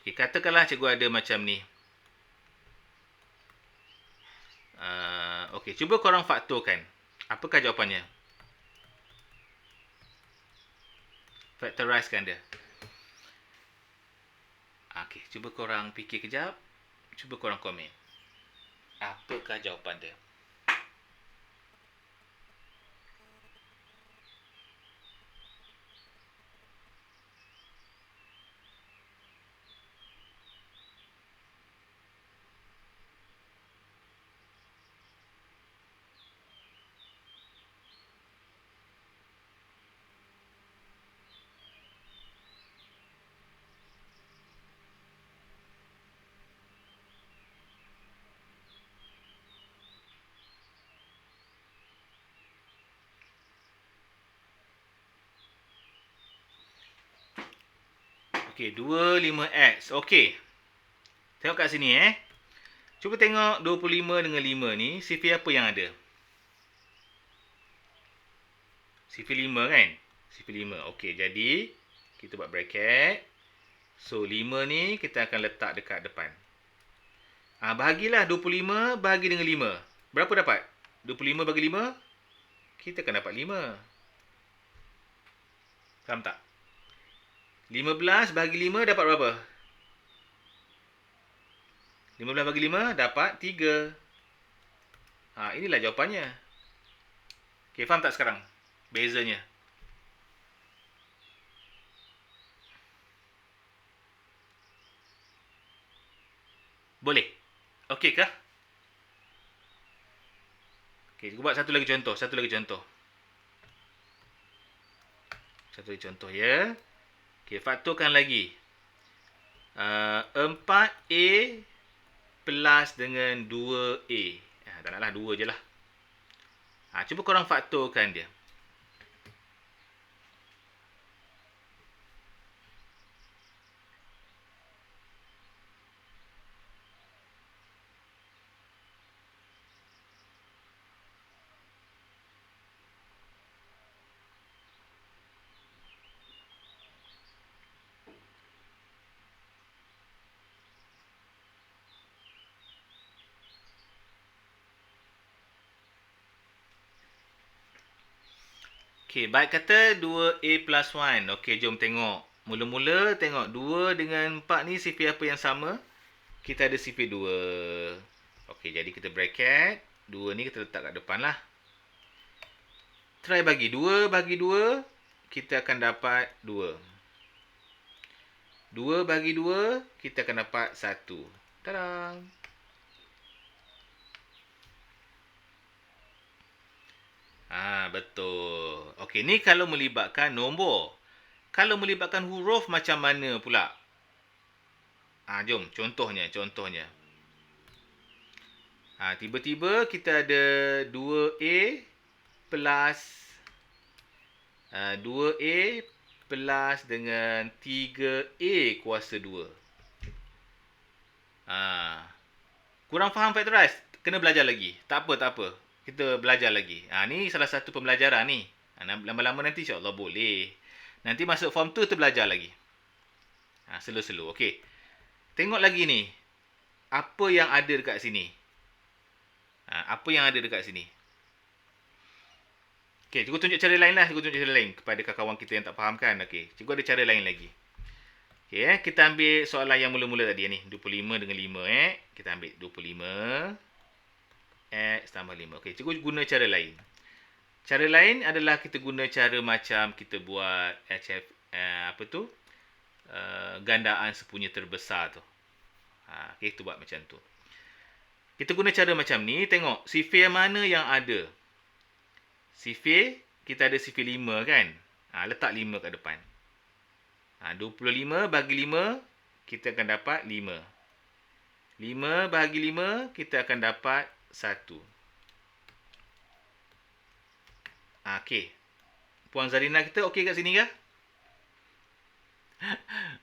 Okey, katakanlah cikgu ada macam ni. Okey, cuba korang faktorkan. Apakah jawapannya? Factorizekan dia. Okey, cuba korang fikir kejap. Cuba korang komen. Apakah jawapan dia? Okey, 25x. Okey. Tengok kat sini Cuba tengok 25 dengan 5 ni, sifir apa yang ada? Sifir 5 kan? Sifir 5. Okey, jadi kita buat bracket. So, 5 ni kita akan letak dekat depan. Bahagilah 25 bahagi dengan 5. Berapa dapat? 25 bagi 5, kita akan dapat 5. Faham tak? 15 bahagi 5 dapat berapa? 15 bagi 5 dapat 3. Inilah jawapannya. Okey, faham tak sekarang? Bezanya. Boleh? Okey kah? Okey, kita buat satu lagi contoh. Satu lagi contoh ya. Okey, faktorkan lagi. 4A plus dengan 2A. Tak naklah 2 je lah. Cuba korang faktorkan dia. Okey, baik kata 2A plus 1. Okey, jom tengok. Mula-mula tengok 2 dengan 4 ni sifir apa yang sama? Kita ada sifir 2. Okey, jadi kita bracket. 2 ni kita letak kat depan lah. Try bagi 2 bagi 2. Kita akan dapat 2. 2 bagi 2. Kita akan dapat 1. Tada! Betul. Okey, ni kalau melibatkan nombor. Kalau melibatkan huruf macam mana pula? Jom, contohnya. Tiba-tiba kita ada 2A plus 2A plus dengan 3A kuasa 2. Kurang faham factorize? Kena belajar lagi. Tak apa. Kita belajar lagi. Ni salah satu pembelajaran ni. Lama-lama nanti insya-Allah boleh. Nanti masuk form 2 belajar lagi. Slow-slow. Okey. Tengok lagi ni. Apa yang ada dekat sini? Okey, cikgu tunjuk cara lain lah. Kepada kawan kita yang tak faham kan. Okey, cikgu ada cara lain lagi. Okey, kita ambil soalan yang mula-mula tadi ni. 25 dengan 5 Kita ambil 25 X tambah 5. Okey, cikgu guna cara lain. Cara lain adalah kita guna cara macam kita buat gandaan sepunya terbesar tu. Okey, kita buat macam tu. Kita guna cara macam ni. Tengok, sifir mana yang ada? Sifir, kita ada sifir 5 kan? Letak 5 kat depan. 25 bagi 5, kita akan dapat 5. 5 bagi 5, kita akan dapat 1. Okey. Puan Zarina kita okey kat sini ke?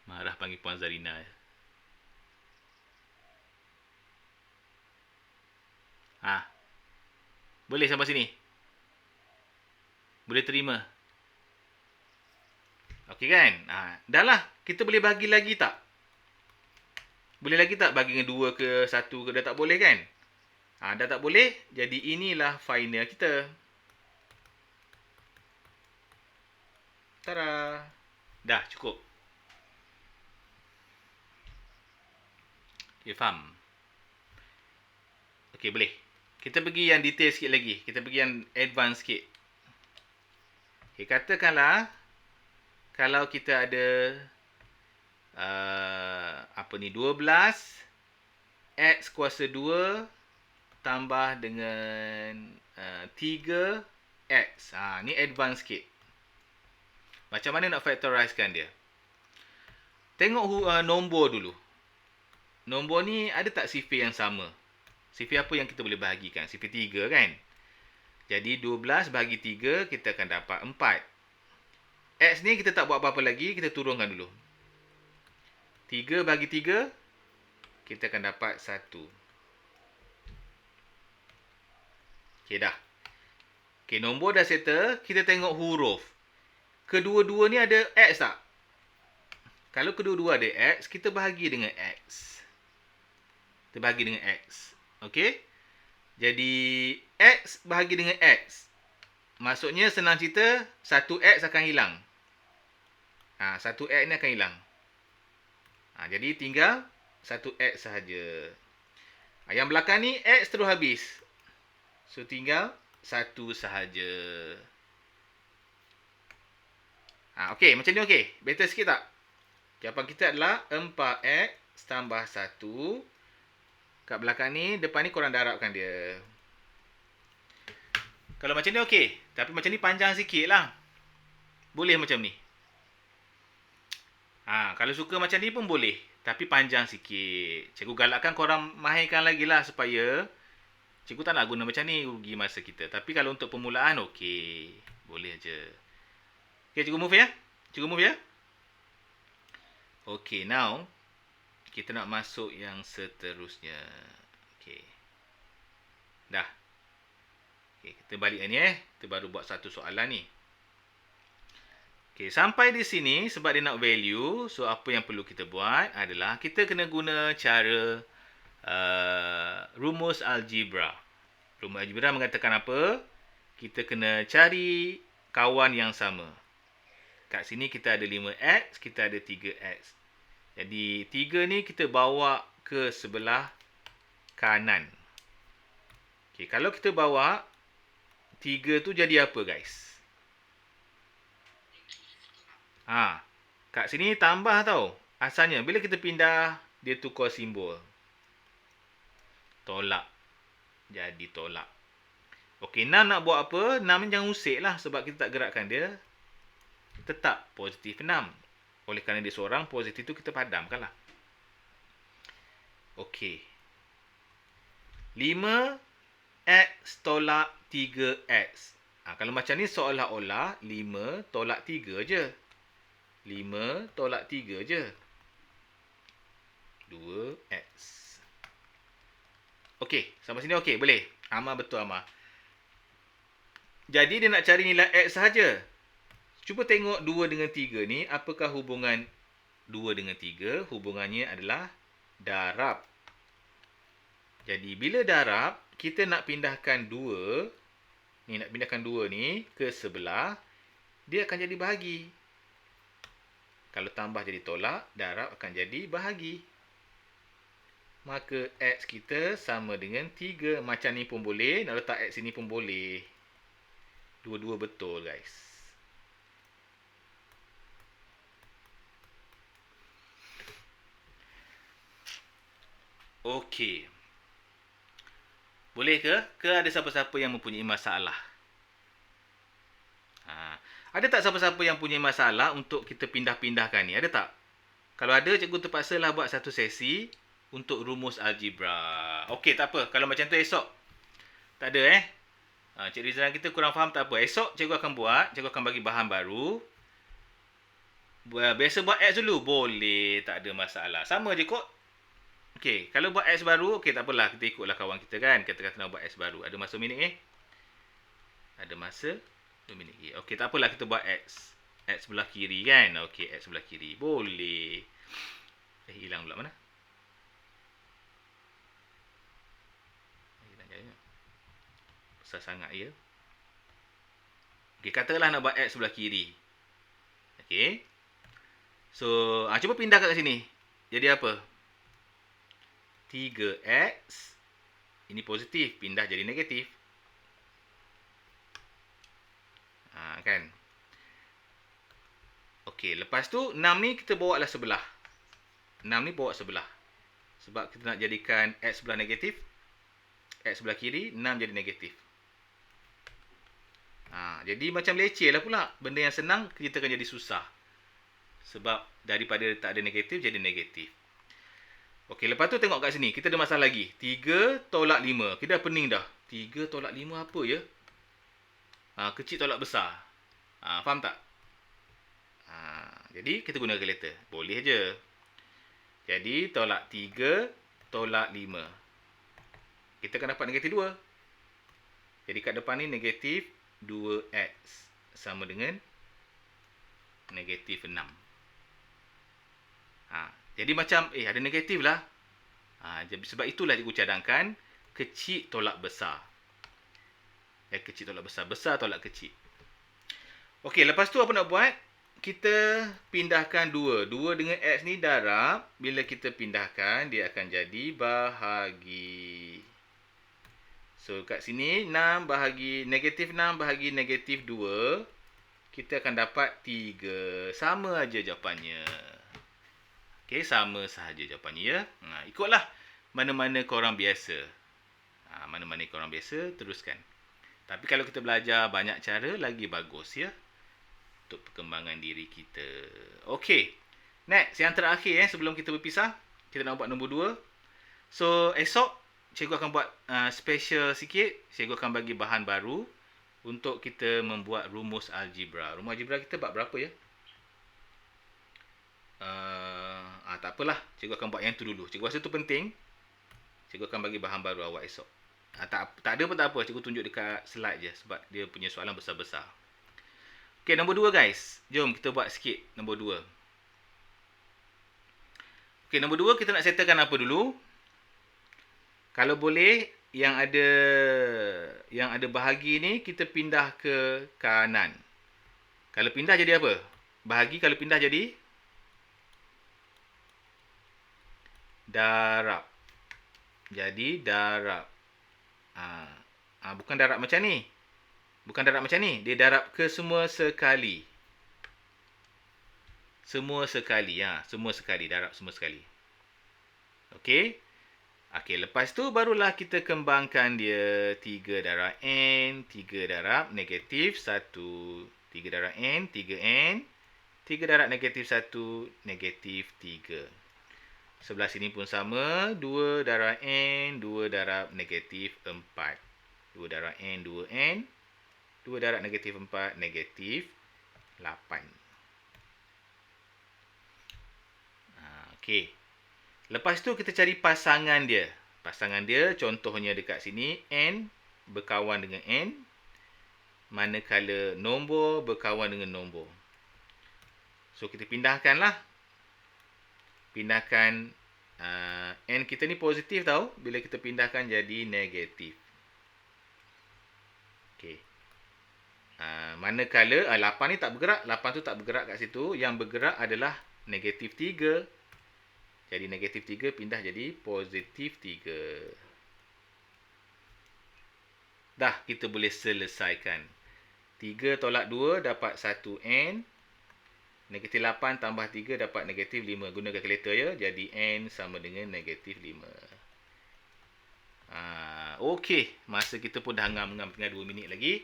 Marah panggil Puan Zarina. Boleh sampai sini? Boleh terima? Okey kan? Dah lah. Kita boleh bagi lagi tak? Boleh lagi tak bagi dengan 2 ke 1 ke? Dah tak boleh kan? Dah tak boleh. Jadi inilah final kita. Tada. Dah cukup. Okay, faham? Okay, boleh. Kita pergi yang detail sikit lagi. Kita pergi yang advance sikit. Okay, katakanlah kalau kita ada apa ni, 12 X kuasa 2 tambah dengan 3X. Ni advance sikit. Macam mana nak factorizekan dia? Tengok nombor dulu. Nombor ni ada tak sifir yang sama? Sifir apa yang kita boleh bahagikan? Sifir 3 kan? Jadi 12 bahagi 3, kita akan dapat 4. X ni kita tak buat apa-apa lagi, kita turunkan dulu. 3 bahagi 3, kita akan dapat 1. Okay, dah. Okay, nombor dah settle. Kita tengok huruf. Kedua-dua ni ada X tak? Kalau kedua-dua ada X, kita bahagi dengan X. Kita bahagi dengan X. Okay? Jadi, X bahagi dengan X. Maksudnya, senang cerita, 1X akan hilang. 1X ni akan hilang. Jadi, tinggal 1X sahaja. Yang belakang ni, X terus habis. So, tinggal 1 sahaja. Okey, macam ni okey. Better sikit tak? Jawapan kita adalah 4X tambah 1. Kat belakang ni, depan ni korang darabkan dia. Kalau macam ni okey. Tapi macam ni panjang sikit lah. Boleh macam ni. Kalau suka macam ni pun boleh. Tapi panjang sikit. Cikgu galakkan korang mahirkan lagi lah supaya cikgu tak nak guna macam ni, rugi masa kita. Tapi kalau untuk permulaan, okey. Boleh je. Okay, cikgu move ya. Cikgu move ya. Okay, now kita nak masuk yang seterusnya. Okay. Dah. Okay, kita balik ni Kita baru buat satu soalan ni. Okay, sampai di sini sebab dia nak value. So, apa yang perlu kita buat adalah kita kena guna cara rumus algebra. Rumus algebra mengatakan apa? Kita kena cari kawan yang sama. Kat sini kita ada 5X, kita ada 3X. Jadi 3 ni kita bawa ke sebelah kanan. Okay, kalau kita bawa 3 tu jadi apa guys? Kat sini tambah tau. Asalnya bila kita pindah, dia tukar simbol. Tolak. Jadi tolak. Okey, 6 nak buat apa? 6 ni jangan usik lah sebab kita tak gerakkan dia. Tetap positif 6. Oleh kerana dia seorang, positif tu kita padamkan lah. Okey. 5X tolak 3X. Kalau macam ni seolah-olah 5 tolak 3 je. 5 tolak 3 je. 2X. Okey, sampai sini okey, boleh. Amar betul Amar. Jadi dia nak cari nilai X sahaja. Cuba tengok 2 dengan 3 ni, apakah hubungan 2 dengan 3? Hubungannya adalah darab. Jadi bila darab, kita nak pindahkan 2, nak pindahkan 2 ni ke sebelah, dia akan jadi bahagi. Kalau tambah jadi tolak, darab akan jadi bahagi. Maka X kita sama dengan 3. Macam ni pun boleh, nak letak X sini pun boleh. Dua-dua betul guys. Okey. Boleh ke? Ke ada siapa-siapa yang mempunyai masalah? Ada tak siapa-siapa yang punya masalah untuk kita pindah-pindahkan ni? Ada tak? Kalau ada, cikgu terpaksalah buat satu sesi untuk rumus algebra. Okey, tak apa. Kalau macam tu esok. Tak ada Cik Rizal kita kurang faham, tak apa. Esok cikgu akan buat. Cikgu akan bagi bahan baru. Biasa buat X dulu. Boleh. Tak ada masalah. Sama je kot. Okey, kalau buat X baru, okey tak apalah, kita ikutlah kawan kita kan. Kita kata nak buat X baru. Ada masa minit Ada masa 2 minit Okey, tak apalah kita buat X. X sebelah kiri kan. Okey, X sebelah kiri. Boleh. Hilang pula mana? Hilang Besar sangat ya. Okey, katakanlah nak buat X sebelah kiri. Okey. So, cuba pindah kat sini. Jadi apa? 3X. Ini positif. Pindah jadi negatif. Kan? Okey, lepas tu 6 ni kita bawa lah sebelah. 6 ni bawa sebelah. Sebab kita nak jadikan X sebelah negatif. X sebelah kiri, 6 jadi negatif. Jadi macam leceh lah pula. Benda yang senang, kita akan jadi susah. Sebab daripada tak ada negatif, jadi negatif. Okey, lepas tu tengok kat sini. Kita ada masalah lagi. 3 tolak 5. Kita dah pening dah. 3 tolak 5 apa ya? Kecil tolak besar. Faham tak? Jadi, kita guna kalkulator. Boleh je. Jadi, tolak 3 tolak 5. Kita akan dapat negatif 2. Jadi, kat depan ni negatif 2X sama dengan negatif 6. Jadi macam, ada negatif lah. Sebab itulah cikgu cadangkan kecil tolak besar. Kecil tolak besar. Besar tolak kecil. Okey, lepas tu apa nak buat? Kita pindahkan 2. 2 dengan X ni darab. Bila kita pindahkan, dia akan jadi bahagi. So, kat sini, 6 bahagi negatif 6 bahagi negatif 2. Kita akan dapat 3. Sama aja jawapannya. Okey, sama sahaja jawapannya ya. Ikutlah mana-mana korang biasa. Mana-mana korang biasa, teruskan. Tapi kalau kita belajar banyak cara, lagi bagus ya. Untuk perkembangan diri kita. Okey. Next, yang terakhir sebelum kita berpisah. Kita nak buat nombor 2. So, esok, cikgu akan buat special sikit. Cikgu akan bagi bahan baru untuk kita membuat rumus algebra. Rumus algebra kita bab berapa ya? Tak apalah. Cikgu akan buat yang tu dulu. Cikgu rasa tu penting. Cikgu akan bagi bahan baru awak esok. Tak ada pun tak apa. Cikgu tunjuk dekat slide je. Sebab dia punya soalan besar-besar. Okey, nombor 2 guys. Jom kita buat sikit nombor 2. Okey, nombor 2 kita nak settlekan apa dulu? Kalau boleh, yang ada bahagi ni kita pindah ke kanan. Kalau pindah jadi apa? Bahagi kalau pindah jadi darab. Jadi darab. Bukan darab macam ni. Bukan darab macam ni. Dia darab ke semua sekali. Semua sekali. Semua sekali. Darab semua sekali. Okey. Okey, lepas tu barulah kita kembangkan dia. 3 darab N. 3 darab negatif 1. 3 darab N. 3N. 3 darab negatif 1. Negatif 3. Sebelah sini pun sama. 2 darab N. 2 darab negatif 4. 2 darab N. 2N. 2 darab negatif 4. Negatif 8. Okey. Lepas tu kita cari pasangan dia. Pasangan dia contohnya dekat sini. N berkawan dengan N. Manakala nombor berkawan dengan nombor. So kita pindahkanlah. Pindahkan N kita ni positif tau. Bila kita pindahkan jadi negatif. Okey. Manakala 8 ni tak bergerak. 8 tu tak bergerak kat situ. Yang bergerak adalah negatif 3. Jadi negatif 3 pindah jadi positif 3. Dah, kita boleh selesaikan. 3 tolak 2 dapat 1N. Negatif 8 tambah 3 dapat negatif 5. Guna kalkulator ya. Jadi N sama dengan negatif 5. Okey. Masa kita pun dah ngam-ngam tinggal 2 minit lagi.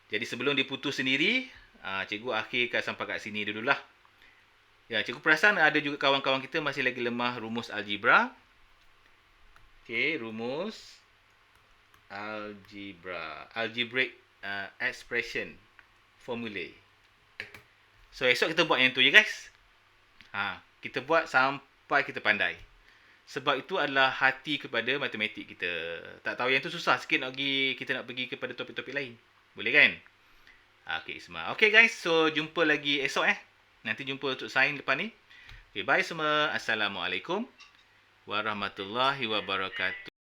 Jadi sebelum diputus sendiri, cikgu akhirkan sampai kat sini dululah. Ya, cikgu perasan ada juga kawan-kawan kita masih lagi lemah rumus algebra. Okey, rumus algebra. Algebraic expression formula. So, esok kita buat yang tu ya guys. Kita buat sampai kita pandai. Sebab itu adalah hati kepada matematik kita. Tak tahu yang tu susah sikit kita nak pergi kepada topik-topik lain. Boleh kan? Okey, semua. Okey guys, so jumpa lagi esok Nanti jumpa untuk sign depan ni. Okey, bye semua. Assalamualaikum warahmatullahi wabarakatuh.